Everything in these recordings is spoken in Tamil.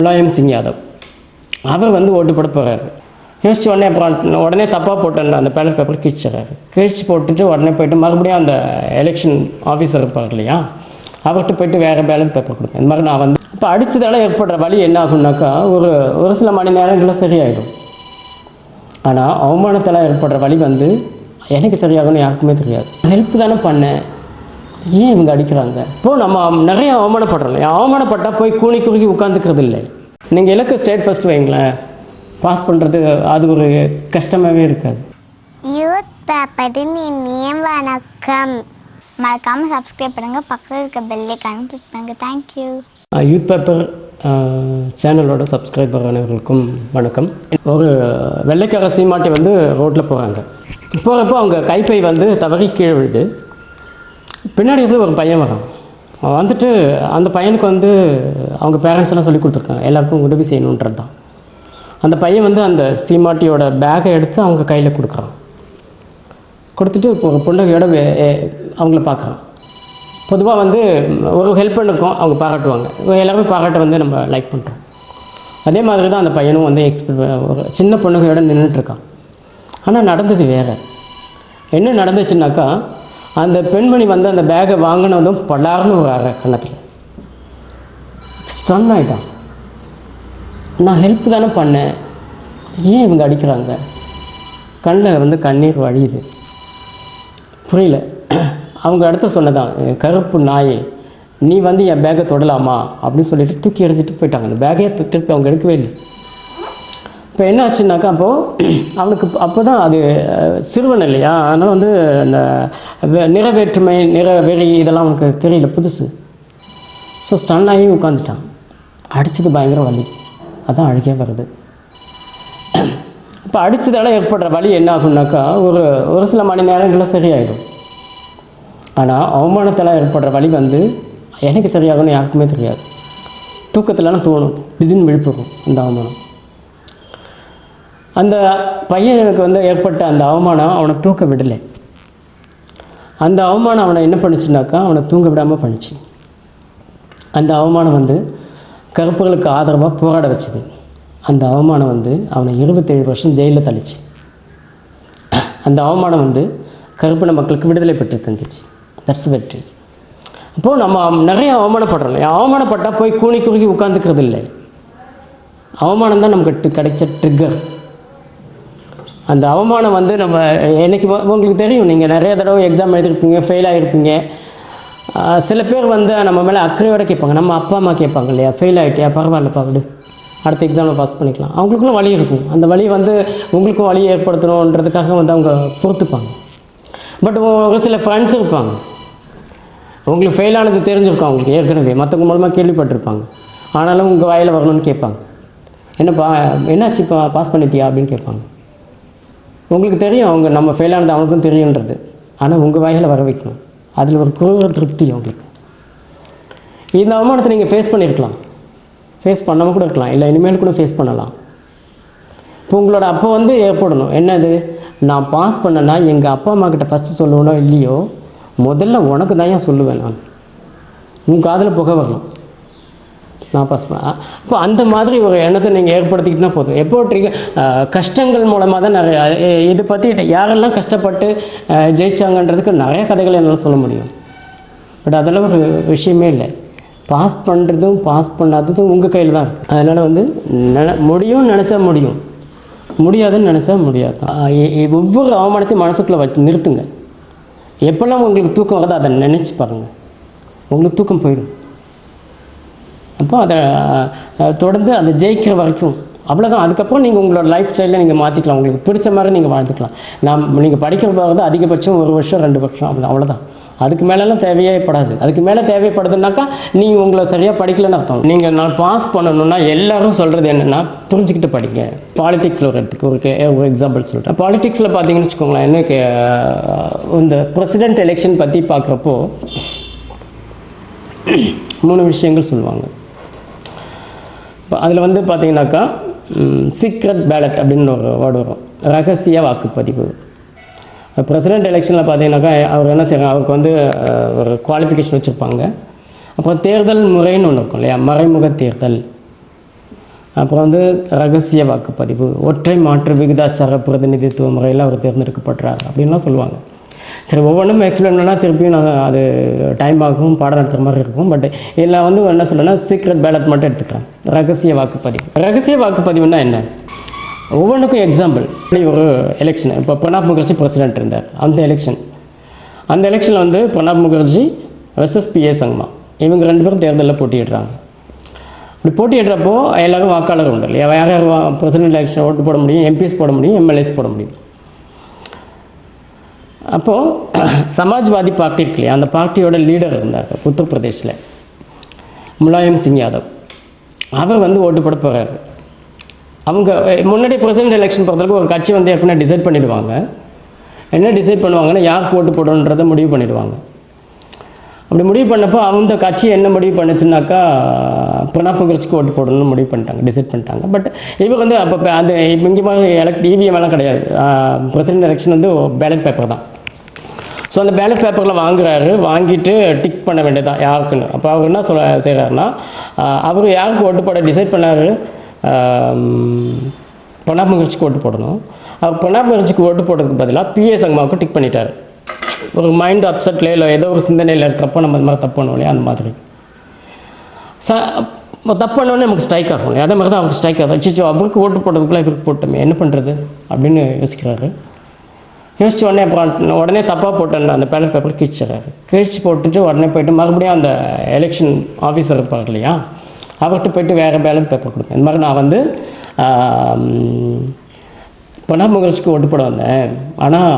முலாயம் சிங் யாதவ் அவர் வந்து ஓட்டு போட போகிறாரு. யோசிச்சு உடனே தப்பாக போட்டு அந்த பேலட் பேப்பர் கிழிச்சிடறாரு. கிழிச்சு போட்டுட்டு உடனே போய்ட்டு மறுபடியும் அந்த எலெக்ஷன் ஆஃபீஸர் இருப்பார் இல்லையா, அவர்கிட்ட போய்ட்டு வேறு பேலட் பேப்பர் கொடுப்பேன். இந்த மாதிரி நான் வந்து இப்போ அடித்ததால் ஏற்படுற வழி என்ன ஆகும்னாக்கா ஒரு சில மணி நேரங்களில் சரியாயிடும். ஆனால் அவமானத்தால் ஏற்படுற வழி வந்து எனக்கு சரியாகும்னு யாருக்குமே தெரியாது. ஹெல்ப் தானே பண்ணேன், ஏன் இவங்க அடிக்கிறாங்க? இப்போது நம்ம நிறைய அவமானப்படுறோம். அவமானப்பட்டால் போய் கூணி குறுக்கி உட்காந்துக்கிறது இல்லை. நீங்கள் இலக்கு ஸ்டேட் ஃபஸ்ட் வைங்களேன், பாஸ் பண்ணுறது அது ஒரு கஷ்டமாகவே இருக்காது. யூத் பேப்பரின் இனிய வணக்கம். மறக்காமல் சப்ஸ்கிரைப் பண்ணுங்கள், பக்கத்தில் இருக்க பெல் ஐகானை கிளிக் பண்ணுங்கள். தேங்க்யூ. யூத் பேப்பர் சேனலோட சப்ஸ்கிரைபர் அனைவர்களுக்கும் வணக்கம். ஒரு வெள்ளைக்கார சீமாட்டி வந்து ரோட்டில் போகிறப்போ அவங்க கைப்பை வந்து தவறி கீழே விழுது. பின்னாடி வந்து ஒரு பையன் வரான். வந்துட்டு அந்த பையனுக்கு வந்து அவங்க பேரண்ட்ஸ் எல்லாம் சொல்லி கொடுத்துருக்காங்க, எல்லாருக்கும் உதவி செய்யணுன்றது தான். அந்த பையன் வந்து அந்த சீமாட்டியோட பேக்கை எடுத்து அவங்க கையில் கொடுக்குறான். கொடுத்துட்டு இப்போ ஒரு பொண்ணுகையோட அவங்கள பார்க்குறான். பொதுவாக வந்து ஒரு ஹெல்ப் பண்ணிருக்கோம், அவங்க பாராட்டுவாங்க. எல்லாருமே பாராட்ட வந்து நம்ம லைக் பண்ணுறோம். அதே மாதிரி தான் அந்த பையனும் வந்து ஒரு சின்ன பொண்ணுகையோட நின்றுட்டுருக்கான். ஆனால் நடந்தது வேறு. என்ன நடந்துச்சுன்னாக்கா, அந்த பெண்மணி வந்து அந்த பேக்கை வாங்கினதும் பலார்னு ஒரு அரை கண்ணத்தில் ஸ்டன் ஆகிட்டான். நான் ஹெல்ப் தானே பண்ணேன், ஏன் இவங்க அடிக்கிறாங்க? கண்ணில் வந்து கண்ணீர் வழியுது. புரியல. அவங்க அடுத்து சொன்னதான், கருப்பு நாயே நீ வந்து என் பேக்கை தொடலாமா அப்படின்னு சொல்லிட்டு தூக்கி எறிஞ்சிட்டு போயிட்டாங்க. அந்த பேக்கையே திருப்பி அவங்க எடுக்கவே இல்லை. இப்போ என்ன ஆச்சுன்னாக்கா, அவனுக்கு அப்போ தான் அது சிறுவன் இல்லையா, அதனால் வந்து அந்த நிறவேற்றுமை வெறி இதெல்லாம் அவனுக்கு தெரியல, புதுசு. ஸோ ஸ்டன் ஆகி உட்காந்துட்டான். அடித்தது பயங்கர வலி, அதான் அழுகே வருது. இப்போ அடித்ததால் ஏற்படுற வலி என்ன ஆகும்னாக்கா ஒரு சில மணி நேரங்களில் சரியாயிடும். ஆனால் அவமானத்தால் ஏற்படுற வலி வந்து எனக்கு சரியாகும்னு யாருக்குமே தெரியாது. தூக்கத்திலலாம் தோணும், திடீர்னு விழிப்புக்கும் அந்த அவமானம். அந்த பையனுக்கு வந்து ஏற்பட்ட அந்த அவமானம் அவனை தூக்க விடலை. அந்த அவமானம் அவனை என்ன பண்ணுச்சுனாக்கா, அவனை தூங்க விடாமல் பண்ணிச்சு. அந்த அவமானம் வந்து கருப்புகளுக்கு ஆதரவாக போராட வச்சுது. அந்த அவமானம் வந்து அவனை 27 வருஷம் ஜெயிலில் தள்ளிச்சு. அந்த அவமானம் வந்து கருப்பின மக்களுக்கு விடுதலை பெற்று தந்துச்சு. தட்ஸ் வெற்றி. அப்போது நம்ம நிறைய அவமானப்படுறோம். அவமானப்பட்டால் போய் கூணி குறுக்கி உட்காந்துக்கிறது இல்லை. அவமானம் தான் நமக்கு கிடைச்ச ட்ரிக்கர். அந்த அவமானம் வந்து நம்ம என்றைக்கு உங்களுக்கு தெரியும், நீங்கள் நிறைய தடவை எக்ஸாம் எழுதிருப்பீங்க, ஃபெயில் ஆகிருப்பீங்க. சில பேர் வந்து நம்ம மேலே அக்கறையோடு கேட்பாங்க, நம்ம அப்பா அம்மா கேட்பாங்க இல்லையா, ஃபெயில் ஆகிட்டியா, பரவாயில்லப்பா விடு, அடுத்த எக்ஸாமில் பாஸ் பண்ணிக்கலாம். அவங்களுக்குள்ள வழி இருக்கும். அந்த வழி வந்து உங்களுக்கும் வழி ஏற்படுத்தணுன்றதுக்காக வந்து அவங்க பொறுத்துப்பாங்க. பட் ஒரு சில ஃப்ரெண்ட்ஸ் இருப்பாங்க, உங்களுக்கு ஃபெயில் ஆனது தெரிஞ்சிருக்கும் அவங்களுக்கு ஏற்கனவே, மற்றவங்க மூலமாக கேள்விப்பட்டிருப்பாங்க. ஆனாலும் உங்கள் வாயில் வரணும்னு கேட்பாங்க. என்னப்பா என்னாச்சு, இப்போ பாஸ் பண்ணிட்டியா அப்படின்னு கேட்பாங்க. உங்களுக்கு தெரியும் அவங்க நம்ம ஃபெயில் ஆனது அவங்களுக்கும் தெரியுன்றது. ஆனால் உங்கள் வாயில் வர வைக்கணும், அதில் ஒரு குறைவ திருப்தி அவங்களுக்கு. இந்த அவமானத்தை நீங்கள் ஃபேஸ் பண்ணியிருக்கலாம், ஃபேஸ் பண்ணாமல் கூட இருக்கலாம், இல்லை இனிமேல் கூட ஃபேஸ் பண்ணலாம். இப்போ உங்களோட அப்போ வந்து ஏற்படணும் என்னது, நான் பாஸ் பண்ணேன்னா எங்கள் அப்பா அம்மா கிட்ட ஃபஸ்ட்டு சொல்லுவேனோ இல்லையோ, முதல்ல உனக்கு தான் ஏன் சொல்லுவேன், நான் உங்கள் காதில் புகை வரணும், நான் பாஸ் பண்ணேன். இப்போ அந்த மாதிரி ஒரு எண்ணத்தை நீங்கள் ஏற்படுத்திக்கிட்டுனா போதும். எப்போ கஷ்டங்கள் மூலமாக தான் நிறைய இதை பற்றி யாரெல்லாம் கஷ்டப்பட்டு ஜெயிச்சாங்கன்றதுக்கு நிறைய கதைகள் என்னால் சொல்ல முடியும். பட் அதெல்லாம் ஒரு விஷயமே இல்லை. பாஸ் பண்ணுறதும் பாஸ் பண்ணாததும் உங்கள் கையில் தான் இருக்குது. அதனால் வந்து முடியும்னு நினச்சா முடியும், முடியாதுன்னு நினச்சா முடியாது. ஒவ்வொரு அவமானத்தையும் மனசுக்குள்ளே வச்சு நிறுத்துங்க. எப்போல்லாம் உங்களுக்கு தூக்கம் வருதோ அதை நினச்சி பாருங்கள், உங்களுக்கு தூக்கம் போயிடும். அப்போ அதை தொடர்ந்து அதை ஜெயிக்கிற வரைக்கும் அவ்வளோதான். அதுக்கப்புறம் நீங்கள் உங்களோட லைஃப் ஸ்டைலில் நீங்கள் மாற்றிக்கலாம், உங்களுக்கு பிடிச்ச மாதிரி நீங்கள் வாழ்ந்துக்கலாம். நீங்கள் படிக்கிற போகிறது அதிகபட்சம் 1 வருஷம் 2 வருஷம் அவ்வளோதான். அதுக்கு மேலெல்லாம் தேவையேப்படாது. அதுக்கு மேலே தேவைப்படுதுனாக்கா நீங்கள் உங்களை சரியாக படிக்கலன்னு அர்த்தம். நீங்கள் நான் பாஸ் பண்ணணுன்னா எல்லாரும் சொல்கிறது என்னென்னா, புரிஞ்சுக்கிட்டு படிங்க. பாலிடிக்ஸில் ஒரு எக்ஸாம்பிள் சொல்கிறேன். பாலிடிக்ஸில் பார்த்தீங்கன்னு வச்சுக்கோங்களேன், எனக்கு இந்த பிரசிடெண்ட் எலெக்ஷன் பற்றி பார்க்குறப்போ 3 விஷயங்கள் சொல்லுவாங்க. இப்போ அதில் வந்து பார்த்தீங்கன்னாக்கா சீக்ரெட் பேலட் அப்படின்னு ஒரு வேர்டு வரும், ரகசிய வாக்குப்பதிவு. பிரசிடெண்ட் எலெக்ஷனில் பார்த்தீங்கன்னாக்கா அவர் என்ன செய்கிறாங்க, அவருக்கு வந்து ஒரு குவாலிஃபிகேஷன் வச்சுருப்பாங்க. அப்புறம் தேர்தல் முறைன்னு ஒன்று இருக்கும் இல்லையா, மறைமுக தேர்தல். அப்புறம் வந்து ரகசிய வாக்குப்பதிவு, ஒற்றை மாற்று விகிதாச்சார பிரதிநிதித்துவ முறையில் அவர் தேர்ந்தெடுக்கப்படுறார் அப்படின்லாம் சொல்லுவாங்க. சரி, ஒவ்வொன்றும் எக்ஸ்பிளைன் பண்ணால் திருப்பியும் நான் அது டைம் ஆகும், பாடம் நடத்துகிற மாதிரி இருக்கும். பட் இதில் வந்து என்ன சொல்லணும்னா சீக்ரெட் பேலட் மட்டும் எடுத்துக்கிறேன். ரகசிய வாக்குப்பதிவு. ரகசிய வாக்குப்பதிவுன்னா என்ன? ஒவ்வொன்றுக்கும் எக்ஸாம்பிள். ஒரு எலெக்ஷன், இப்போ பிரணாப் முகர்ஜி பிரசிடென்ட் இருந்தார். அந்த எலெக்ஷனில் வந்து பிரணாப் முகர்ஜி வெர்சஸ் பிஏ சங்மா, இவங்க 2 பேரும் தேர்தலில் போட்டியிடுறாங்க. இப்படி போட்டியிடுறப்போ எல்லாரும் வாக்காளர் உண்டு இல்லையா? யார் யார் பிரசிடென்ட் எலெக்ஷன் ஓட்டு போட முடியும், எம்பிஸ் போட முடியும், எம்எல்ஏஸ் போட முடியும். அப்போது சமாஜ்வாதி பார்ட்டி இருக்கு இல்லையா, அந்த பார்ட்டியோட லீடர் இருந்தார் உத்தரப்பிரதேஷில், முலாயம் சிங் யாதவ். அவர் வந்து ஓட்டு போட போகிறாரு. அவங்க முன்னாடி பிரசிடென்ட் எலெக்ஷன் பொறுத்தளவுக்கு ஒரு கட்சி வந்து ஏற்கனவே டிசைட் பண்ணிவிடுவாங்க. என்ன டிசைட் பண்ணுவாங்கன்னா யாருக்கு ஓட்டு போடணுன்றதை முடிவு பண்ணிவிடுவாங்க. அப்படி முடிவு பண்ணப்போ அந்த கட்சி என்ன முடிவு பண்ணுச்சுனாக்கா பிரணாப் முகர்ஜிக்கு ஓட்டு போடணும்னு முடிவு பண்ணிட்டாங்க, டிசைட் பண்ணிட்டாங்க. பட் இவர் வந்து அப்போ அது இங்கே மாதிரி இவிஎம் எல்லாம் கிடையாது. பிரசிடென்ட் எலெக்ஷன் வந்து பேலட் பேப்பர் தான். ஸோ அந்த பேலட் பேப்பரில் வாங்கிட்டு டிக் பண்ண வேண்டியதான் யாருக்குன்னு. அப்போ அவர் என்ன செய்கிறாருன்னா, அவர் யாருக்கு ஓட்டு போட டிசைட் பண்ணார், பிரணாப் முகர்ஜிக்கு ஓட்டு போடணும். அவர் பிரணாப் முகர்ஜிக்கு ஓட்டு போடுறதுக்கு பதிலாக பிஏ சங்மாவுக்கு டிக் பண்ணிட்டார். ஒரு மைண்ட் அப்செட்ல இல்லை ஏதோ ஒரு சிந்தனையில் இருக்கிறப்போ நம்ம இந்த மாதிரி தப்பு பண்ணுவோம் இல்லையா, அந்த மாதிரி தப்பு பண்ணோன்னே நமக்கு ஸ்ட்ரைக் ஆகும் இல்லையா, அதே மாதிரி தான் அவருக்கு ஸ்ட்ரைக் ஆகும். அச்சிச்சோ, அவருக்கு ஓட்டு போடுறதுக்குள்ளே இவருக்கு போட்டோமே, என்ன பண்ணுறது அப்படின்னு யோசிக்கிறாரு. யோசித்த உடனே அப்புறம் உடனே தப்பாக போட்டேன் அந்த பேலட் பேப்பர் கிழிச்சு போட்டுட்டு உடனே போய்ட்டு மறுபடியும் அந்த எலெக்ஷன் ஆஃபீஸர் இருப்பார் இல்லையா, அவர்கிட்ட போய்ட்டு வேறு பேலட் பேப்பர் கொடுப்பேன். இந்த மாதிரி நான் வந்து பிரணாப் முகர்ஜிக்கு ஓட்டு போட வந்தேன், ஆனால்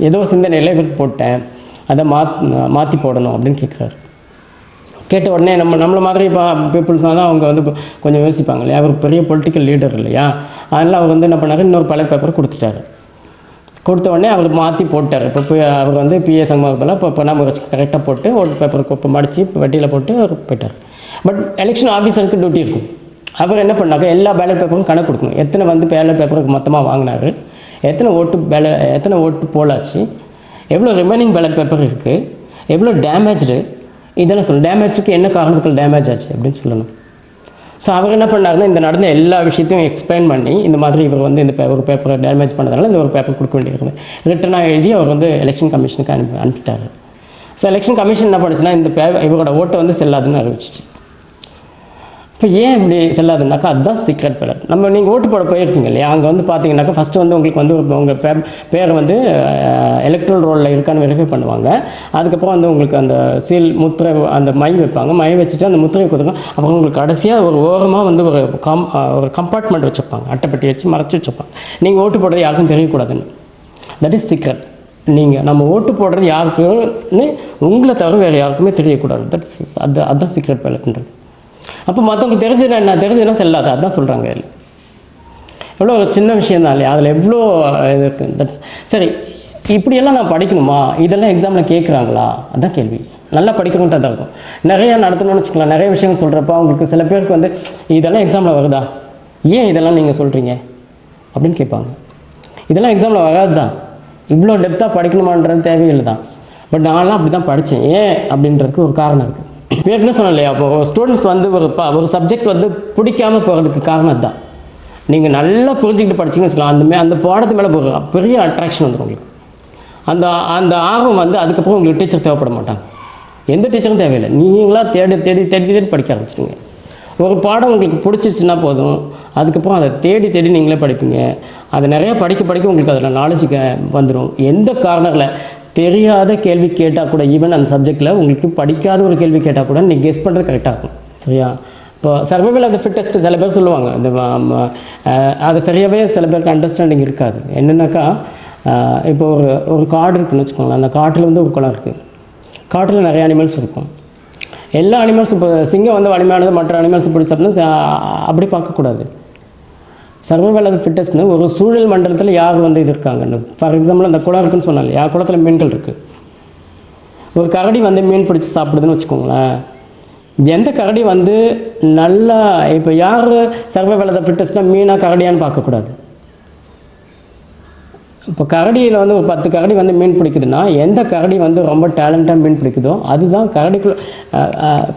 ஏதோ சிந்தனையில் இவருக்கு போட்டேன், அதை மாற்றி போடணும் அப்படின்னு கேட்குறாரு. கேட்ட உடனே நம்மளை மாதிரி இப்போ பீப்புள்ஸ்னால் தான் அவங்க வந்து கொஞ்சம் யோசிப்பாங்க இல்லையா, அவர் பெரிய பொலிட்டிக்கல் லீடர் இல்லையா, அதனால் அவர் வந்து என்ன பண்ணார், இன்னொரு பேலட் பேப்பர் கொடுத்துட்டாரு. கொடுத்த உடனே அவர் மாற்றி போட்டார். இப்போ அவர் வந்து பிஏ சங்கமாக போல் இப்போ பிரணாப் முகர்ஜிக்கு கரெக்டாக போட்டு ஓட்டு பேப்பருக்கு இப்போ மடித்து வெட்டியில் போட்டு அவர் போயிட்டார். பட் எலெக்ஷன் ஆஃபீஸருக்கு டியூட்டி இருக்கும். அவர் என்ன பண்ணாக்க எல்லா பேலட் பேப்பரும் கணக்கு கொடுக்கணும். எத்தனை வந்து பேலட் பேப்பருக்கு மொத்தமாக வாங்கினார், எத்தனை ஓட்டு போலாச்சு, எவ்வளோ ரிமைனிங் பேலட் பேப்பர் இருக்குது, எவ்வளோ டேமேஜ்டு, இதெல்லாம் சொல்லணும். டேமேஜுக்கு என்ன காரணத்துக்கு டேமேஜ் ஆச்சு அப்படின்னு சொல்லணும். ஸோ அவர் என்ன பண்ணாருன்னா இந்த நடந்த எல்லா விஷயத்தையும் எக்ஸ்பிளைன் பண்ணி, இந்த மாதிரி இவர் வந்து இந்த ஒரு பேப்பரை டேமேஜ் பண்ணதால இந்த ஒரு பேப்பர் கொடுக்க வேண்டியிருக்குது ரிட்டனாக எழுதி அவர் வந்து எலெக்ஷன் கமிஷனுக்கு அனுப்பிட்டார். ஸோ எலெக்ஷன் கமிஷன் என்ன பண்ணுச்சுன்னா இந்த இவரோட ஓட்டை வந்து செல்லாதுன்னு அறிவிச்சிச்சு. இப்போ ஏன் இப்படி செல்லாதுனாக்கா அதுதான் சீக்ரெட் பேலட். நீங்கள் ஓட்டு போட போயிருக்கீங்க இல்லையா, அங்கே வந்து பார்த்தீங்கன்னாக்கா ஃபஸ்ட்டு வந்து உங்களுக்கு வந்து உங்கள் பேரை வந்து எலக்ட்ரல் ரோலில் இருக்கான்னு வெரிஃபை பண்ணுவாங்க. அதுக்கப்புறம் வந்து உங்களுக்கு அந்த சீல் முத்திரை அந்த மை வைப்பாங்க. மை வச்சுட்டு அந்த முத்திரை கொடுத்துருக்காங்க. அப்புறம் உங்களுக்கு கடைசியாக ஒரு ஓரமாக வந்து ஒரு கம்பார்ட்மெண்ட் வச்சுருப்பாங்க, அட்டைப்பட்டி வச்சு மறைச்சி வச்சுருப்பாங்க. நீங்கள் ஓட்டு போடுறது யாருக்கும் தெரியக்கூடாதுன்னு. That is secret. நம்ம ஓட்டு போடுறது யாருக்குன்னு உங்களை தவிர வேறு யாருக்குமே தெரியக்கூடாது. அதுதான் சீக்ரெட் பேலட்ன்றது. அப்போ மற்றவங்களுக்கு தெரிஞ்சதுன்னா செல்லாது, அதுதான் சொல்கிறாங்க. இதில் எவ்வளோ ஒரு சின்ன விஷயம் தான் இல்லையா, அதில் எவ்வளோ இது இருக்குது. தட்ஸ் சரி. இப்படியெல்லாம் நான் படிக்கணுமா, இதெல்லாம் எக்ஸாமில் கேட்குறாங்களா, அதுதான் கேள்வி. நல்லா படிக்கணுன்ட்டு தான் இருக்கும். நிறையா நடத்தணும்னு வச்சுக்கலாம். நிறைய விஷயங்கள் சொல்கிறப்ப அவங்களுக்கு சில பேருக்கு வந்து இதெல்லாம் எக்ஸாமில் வருதா, ஏன் இதெல்லாம் நீங்கள் சொல்கிறீங்க அப்படின்னு கேட்பாங்க. இதெல்லாம் எக்ஸாமில் வராது தான், இவ்வளோ டெப்த்தாக படிக்கணுமான்றது தேவையில்லை தான். பட் நான்லாம் அப்படி தான் படித்தேன். ஏன் அப்படின்றதுக்கு ஒரு காரணம் இருக்குது. ஏற்கனவே சொன்னேன் இல்லையா, அப்போ ஸ்டூடெண்ட்ஸ் வந்து ஒரு சப்ஜெக்ட் வந்து பிடிக்காமல் போகிறதுக்கு காரணம் தான். நீங்கள் நல்லா புரிஞ்சுக்கிட்டு படிச்சிங்கன்னு வச்சுக்கலாம், அந்த பாடத்து மேலே பெரிய அட்ராக்ஷன் வந்துடும் உங்களுக்கு. அந்த ஆர்வம் வந்து அதுக்கப்புறம் உங்களுக்கு டீச்சர் தேவைப்பட மாட்டாங்க, எந்த டீச்சரும் தேவையில்லை. நீங்களாம் தேடி படிக்க ஆரம்பிச்சிடுங்க. ஒரு பாடம் உங்களுக்கு பிடிச்சிருச்சுன்னா போதும், அதுக்கப்புறம் அதை தேடி நீங்களே படிப்பீங்க. அதை நிறையா படிக்க உங்களுக்கு அதில் நாலேஜுக்கு வந்துடும். எந்த காரணத்தில் தெரியாத கேள்வி கேட்டால் கூட, ஈவன் அந்த சப்ஜெக்டில் உங்களுக்கு படிக்காத ஒரு கேள்வி கேட்டால் கூட நீங்கள் கெஸ் பண்ணுறது கரெக்டாக இருக்கும். சரியா? இப்போ சர்வைவல் ஆஃப் த ஃபிட்டஸ்ட் சில பேர் சொல்லுவாங்க, இந்த அது சரியாகவே சில பேருக்கு அண்டர்ஸ்டாண்டிங் இருக்காது. என்னென்னாக்கா, இப்போ ஒரு காடு இருக்குதுன்னு வச்சுக்கோங்களேன். அந்த காட்டில் வந்து ஒரு குளம் இருக்குது. காட்டில் நிறைய அனிமல்ஸ் இருக்கும். எல்லா அனிமல்ஸும் இப்போ சிங்கம் வந்து வலிமையானது, மற்ற அனிமல்ஸ் பிடிச்சப்படினா அப்படி பார்க்கக்கூடாது. சர்வைவல் ஆஃப் த ஃபிட்டஸ்ட்னு ஒரு சூழல் மண்டலத்தில் யார் வந்து இது இருக்காங்கன்னு. ஃபார் எக்ஸாம்பிள் அந்த குளம் இருக்குன்னு சொன்னாலே, குளத்தில் மீன்கள் இருக்குது. ஒரு கரடி வந்து மீன் பிடிச்சி சாப்பிடுதுன்னு வச்சுக்கோங்களேன். எந்த கரடி வந்து நல்லா, இப்போ யார் சர்வைவல் ஆஃப் த ஃபிட்டஸ்ட்னால் மீனாக கரடியான்னு பார்க்கக்கூடாது. இப்போ கரடியில் வந்து ஒரு 10 கரடி வந்து மீன் பிடிக்குதுன்னா, எந்த கரடி வந்து ரொம்ப டேலண்டாக மீன் பிடிக்குதோ அதுதான் கரடிக்குள்ள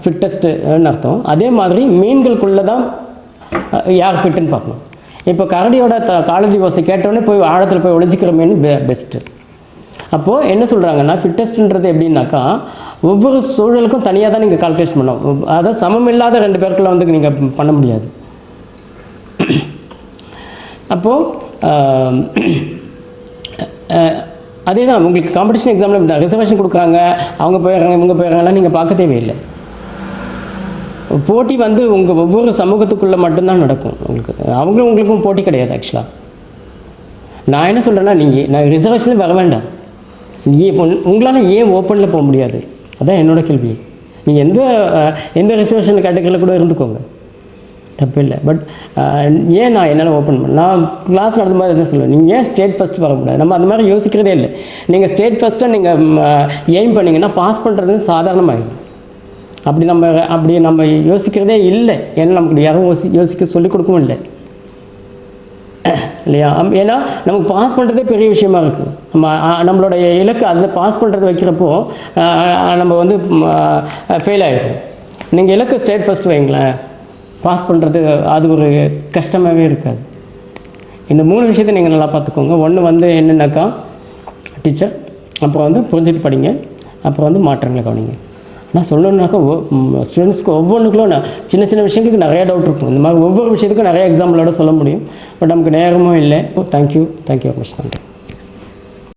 ஃபிட்டஸ்ட்டுன்னு அர்த்தம். அதே மாதிரி மீன்களுக்குள்ளே தான் யார் ஃபிட்டுன்னு பார்க்கணும். இப்போ கரடியோட காலடி ஓசை கேட்டோடனே போய் ஆழத்தில் போய் ஒளிஞ்சிக்கிற மீன் பெஸ்ட்டு. அப்போது என்ன சொல்கிறாங்கன்னா ஃபிட்டஸ்ட்டுன்றது எப்படின்னாக்கா ஒவ்வொரு சூழலுக்கும் தனியாக தான் நீங்கள் கால்குலேஷன் பண்ணணும். அதை சமம் இல்லாத 2 பேருக்குள்ள வந்து நீங்கள் பண்ண முடியாது. அப்போது அதே தான் உங்களுக்கு காம்படிஷன் எக்ஸாமில் ரிசர்வேஷன் கொடுக்குறாங்க, அவங்க போயிடுறாங்க இவங்க போயிடுறாங்கலாம் நீங்கள் பார்க்க தேவையில்லை. போட்டி வந்து உங்கள் ஒவ்வொரு சமூகத்துக்குள்ளே மட்டும்தான் நடக்கும். உங்களுக்கும் போட்டி கிடையாது. ஆக்சுவலாக நான் என்ன சொல்கிறேன்னா நான் ரிசர்வேஷனில் வர வேண்டாம். உங்களால் ஏன் ஓப்பனில் போக முடியாது? அதான் என்னோடய கேள்வி. நீங்கள் எந்த ரிசர்வேஷன் கேட்டகரியில் கூட இருந்துக்கோங்க, தப்பு இல்லை. பட் ஏன் நான் என்னால் ஓப்பன் பண்ண நான் கிளாஸ் நடத்தும்போது என்ன சொல்லுவேன், நீங்கள் ஏன் ஸ்டேட் ஃபஸ்ட் வரக்கூடாது? நம்ம அந்த மாதிரி யோசிக்கிறதே இல்லை. நீங்கள் ஸ்டேட் ஃபஸ்ட்டாக நீங்கள் எய்ம் பண்ணிங்கன்னா பாஸ் பண்ணுறது சாதாரணமாகிடும். அப்படி நம்ம யோசிக்கிறதே இல்லை. ஏன்னா நமக்கு யாரும் யோசிக்க சொல்லிக் கொடுக்கவும் இல்லை இல்லையா? ஏன்னா நமக்கு பாஸ் பண்ணுறதே பெரிய விஷயமா இருக்குது. நம்மளுடைய இலக்கு அதை பாஸ் பண்ணுறது வைக்கிறப்போ நம்ம வந்து ஃபெயில் ஆகிடும். நீங்கள் இலக்கு ஸ்டேட் ஃபஸ்ட் வைங்களேன், பாஸ் பண்ணுறது அது ஒரு கஷ்டமாகவே இருக்காது. இந்த 3 விஷயத்தை நீங்கள் நல்லா பார்த்துக்கோங்க. ஒன்று வந்து என்னென்னாக்கா டீச்சர், அப்புறம் வந்து புரிஞ்சுட்டு படிங்க, அப்புறம் வந்து மாற்றங்களை கவனிங்க. நான் சொல்லணுன்னாக்கா ஸ்டூடெண்ட்ஸ்க்கு ஒவ்வொன்றுக்குள்ள சின்ன சின்ன விஷயங்களுக்கு நிறையா டவுட் இருக்கும். இந்த மாதிரி ஒவ்வொரு விஷயத்துக்கும் நிறைய எக்ஸாம்பிளோட சொல்ல முடியும். பட் நமக்கு நேரமும் இல்லை. Thank you very much. நன்றி.